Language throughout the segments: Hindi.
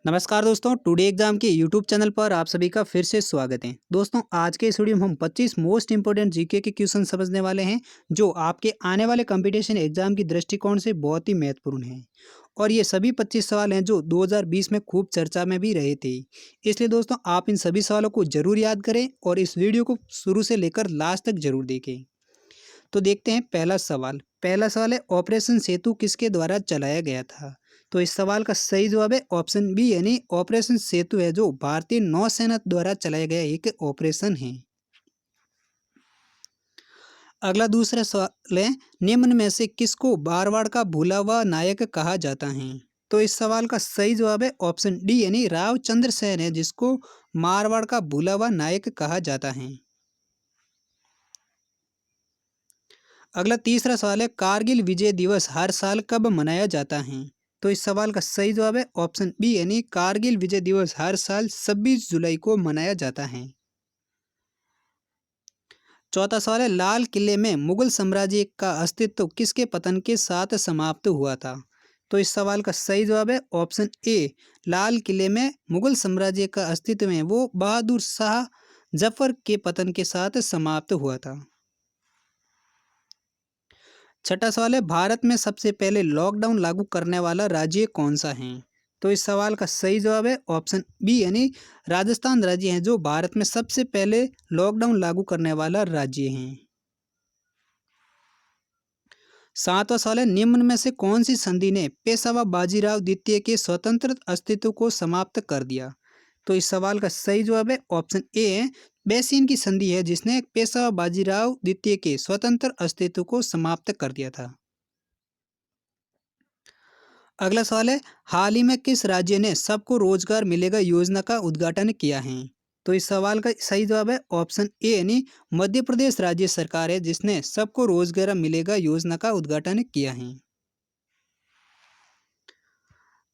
नमस्कार दोस्तों, टुडे एग्जाम के यूट्यूब चैनल पर आप सभी का फिर से स्वागत है। दोस्तों, आज के इस वीडियो में हम 25 मोस्ट इंपोर्टेंट जीके के क्वेश्चन समझने वाले हैं जो आपके आने वाले कंपटीशन एग्जाम की दृष्टिकोण से बहुत ही महत्वपूर्ण हैं। और ये सभी 25 सवाल हैं जो 2020 में खूब चर्चा में भी रहे थे। इसलिए दोस्तों, आप इन सभी सवालों को जरूर याद करें और इस वीडियो को शुरू से लेकर लास्ट तक जरूर देखें। तो देखते हैं पहला सवाल है, ऑपरेशन सेतु किसके द्वारा चलाया गया था? तो इस सवाल का सही जवाब है ऑप्शन बी, यानी ऑपरेशन सेतु है जो भारतीय नौसेना द्वारा चलाया गया एक ऑपरेशन है। अगला दूसरा सवाल है, निम्न में से किसको मारवाड़ का भूला हुआ नायक कहा जाता है? तो इस सवाल का सही जवाब है ऑप्शन डी, यानी रावचंद्र सेन है जिसको मारवाड़ का भूला हुआ नायक कहा जाता है। अगला तीसरा सवाल है, कारगिल विजय दिवस हर साल कब मनाया जाता है? तो इस सवाल का सही जवाब है ऑप्शन बी, यानी कारगिल विजय दिवस हर साल 26 जुलाई को मनाया जाता है। चौथा सवाल है, लाल किले में मुगल साम्राज्य का अस्तित्व किसके पतन के साथ समाप्त हुआ था? तो इस सवाल का सही जवाब है ऑप्शन ए, लाल किले में मुगल साम्राज्य का अस्तित्व है वो बहादुर शाह जफर के पतन के साथ समाप्त हुआ था। छठा सवाल है, भारत में सबसे पहले लॉकडाउन लागू करने वाला राज्य कौन सा है? तो इस सवाल का सही जवाब है ऑप्शन बी, यानी राजस्थान राज्य है जो भारत में सबसे पहले लॉकडाउन लागू करने वाला राज्य है। सातवां सवाल है, निम्न में से कौन सी संधि ने पेशवा बाजीराव द्वितीय के स्वतंत्र अस्तित्व को समाप्त कर दिया? तो इस सवाल का सही जवाब है ऑप्शन ए है, बैसिन की संधि है जिसने पेशवा बाजीराव द्वितीय के स्वतंत्र अस्तित्व को समाप्त कर दिया था। अगला सवाल है, हाल ही में किस राज्य ने सबको रोजगार मिलेगा योजना का उद्घाटन किया है? तो इस सवाल का सही जवाब है ऑप्शन ए, यानी मध्य प्रदेश राज्य सरकार है जिसने सबको रोजगार मिलेगा योजना का उद्घाटन किया है।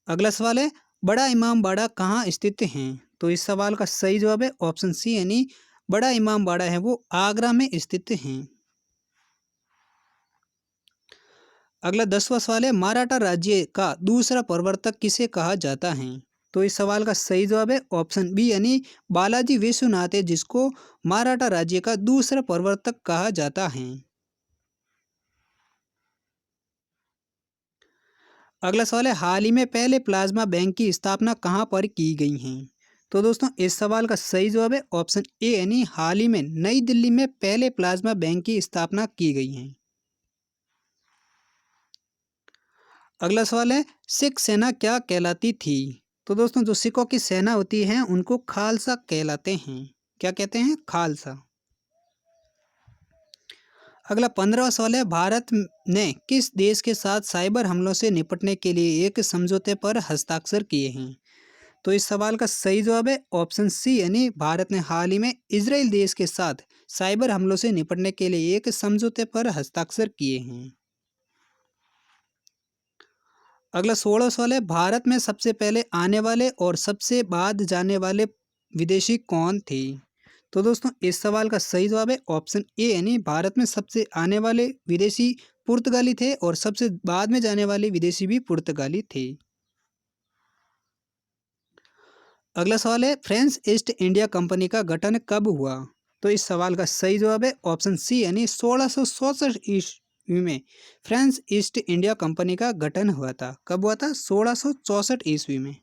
अगला सवाल है, बड़ा इमाम बाड़ा कहाँ स्थित है? तो इस सवाल का सही जवाब है ऑप्शन सी, यानी बड़ा इमाम बाड़ा है वो आगरा में स्थित है। अगला 10वां सवाल है, मराठा राज्य का दूसरा प्रवर्तक किसे कहा जाता है? तो इस सवाल का सही जवाब है ऑप्शन बी, यानी बालाजी विश्वनाथ है जिसको मराठा राज्य का दूसरा प्रवर्तक कहा जाता है। अगला सवाल है, हाल ही में पहले प्लाज्मा बैंक की स्थापना कहाँ पर की गई है? तो दोस्तों, इस सवाल का सही जवाब है ऑप्शन ए, यानी हाल ही में नई दिल्ली में पहले प्लाज्मा बैंक की स्थापना की गई है। अगला सवाल है, सिख सेना क्या कहलाती थी? तो दोस्तों, जो सिखों की सेना होती है उनको खालसा कहलाते हैं। क्या कहते हैं? खालसा। अगला 15वां सवाल है, भारत ने किस देश के साथ साइबर हमलों से निपटने के लिए एक समझौते पर हस्ताक्षर किए हैं? तो इस सवाल का सही जवाब है ऑप्शन सी, यानी भारत ने हाल ही में इजराइल देश के साथ साइबर हमलों से निपटने के लिए एक समझौते पर हस्ताक्षर किए हैं। अगला 16 सवाल है, भारत में सबसे पहले आने वाले और सबसे बाद जाने वाले विदेशी कौन थे? तो दोस्तों, इस सवाल का सही जवाब है ऑप्शन ए, यानी भारत में सबसे आने वाले विदेशी पुर्तगाली थे और सबसे बाद में जाने वाले विदेशी भी पुर्तगाली थे। अगला सवाल है, फ्रेंच ईस्ट इंडिया कंपनी का गठन कब हुआ? तो इस सवाल का सही जवाब है ऑप्शन सी, यानी 1664 ईस्वी में फ्रेंच ईस्ट इंडिया कंपनी का गठन हुआ था। कब हुआ था? 1664 ईस्वी में।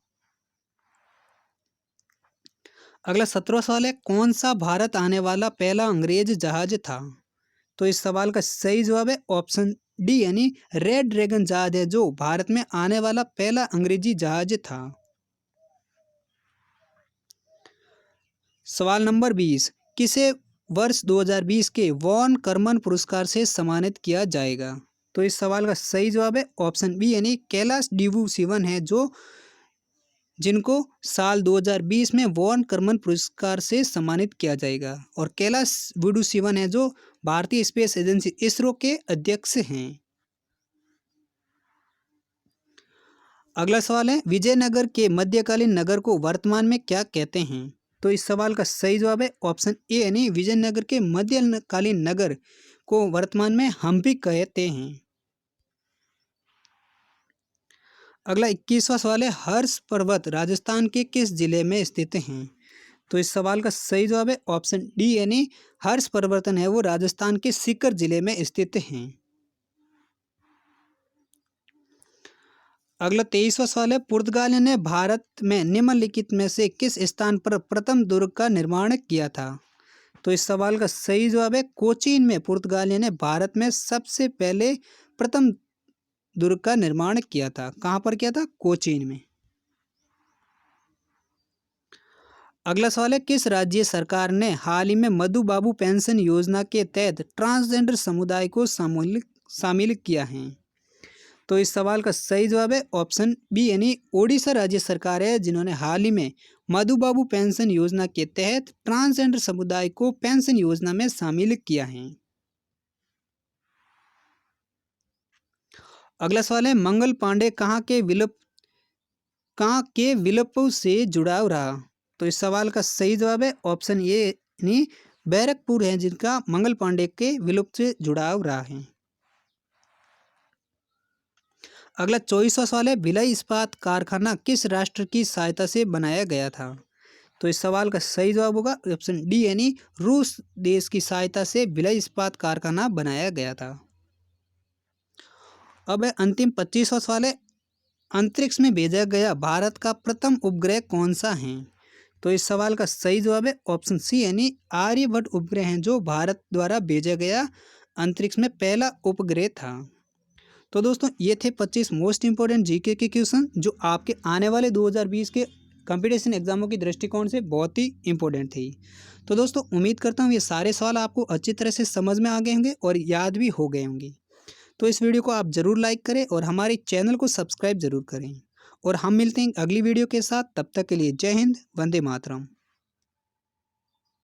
अगला 17वां सवाल है, कौन सा भारत आने वाला पहला अंग्रेज जहाज था? तो इस सवाल का सही जवाब है ऑप्शन डी, यानी रेड ड्रैगन जहाज है जो भारत में आने वाला पहला अंग्रेजी जहाज था। सवाल नंबर 20, किसे वर्ष 2020 के वॉन करमन पुरस्कार से सम्मानित किया जाएगा? तो इस सवाल का सही जवाब है ऑप्शन बी, यानी कैलाश डिबू शिवन है जो जिनको साल 2020 में वॉन करमन पुरस्कार से सम्मानित किया जाएगा। और कैलाश विडू शिवन है जो भारतीय स्पेस एजेंसी इसरो के अध्यक्ष हैं। अगला सवाल है, विजयनगर के मध्यकालीन नगर को वर्तमान में क्या कहते हैं? तो इस सवाल का सही जवाब है ऑप्शन ए, यानी विजयनगर के मध्यकालीन नगर को वर्तमान में हम्पी कहते हैं। अगला 21वां सवाल है, हर्ष पर्वत राजस्थान के किस जिले में स्थित हैं? तो इस सवाल का सही जवाब है ऑप्शन डी यानी हर्ष पर्वतन है वो राजस्थान के सीकर जिले में स्थित हैं। अगला 23वां सवाल है, पुर्तगाल ने भारत में निम्नलिखित में से किस स्थान पर प्रथम दुर्ग का निर्माण किया था? तो इस सवाल का सही जवाब है कोचीन में पुर्तगाल ने भारत में सबसे पहले प्रथम दुर्ग का निर्माण किया था। कहाँ पर किया था? कोचीन में। अगला सवाल है, किस राज्य सरकार ने हाल ही में मधु बाबू पेंशन योजना के तहत ट्रांसजेंडर समुदाय को शामिल किया है? तो इस सवाल का सही जवाब है ऑप्शन बी यानी ओडिशा राज्य सरकार है जिन्होंने हाल ही में मधु बाबू पेंशन योजना के तहत ट्रांसजेंडर समुदाय को पेंशन योजना में शामिल किया है। अगला सवाल है, मंगल पांडे कहाँ के विलुप्त से जुड़ाव रहा? तो इस सवाल का सही जवाब है ऑप्शन ए यानी बैरकपुर है जिनका मंगल पांडे के विलुप्त से जुड़ाव रहा है। अगला 24वां सवाल है, भिलाई इस्पात कारखाना किस राष्ट्र की सहायता से बनाया गया था? तो इस सवाल का सही जवाब होगा ऑप्शन डी यानी रूस देश की सहायता से भिलाई इस्पात कारखाना बनाया गया था। अब है अंतिम 25वां सवाल है, अंतरिक्ष में भेजा गया भारत का प्रथम उपग्रह कौन सा है? तो इस सवाल का सही जवाब है ऑप्शन सी यानी आर्यभट्ट उपग्रह है जो भारत द्वारा भेजा गया अंतरिक्ष में पहला उपग्रह था। तो दोस्तों ये थे 25 मोस्ट इंपॉर्टेंट जीके के क्वेश्चन जो आपके आने वाले 2020 के कंपटीशन एग्जामों की दृष्टिकोण से बहुत ही इंपॉर्टेंट थी। तो दोस्तों उम्मीद करता हूँ ये सारे सवाल आपको अच्छी तरह से समझ में आ गए होंगे और याद भी हो गए होंगे। तो इस वीडियो को आप ज़रूर लाइक करें और हमारे चैनल को सब्सक्राइब जरूर करें और हम मिलते हैं अगली वीडियो के साथ। तब तक के लिए जय हिंद, वंदे मातरम।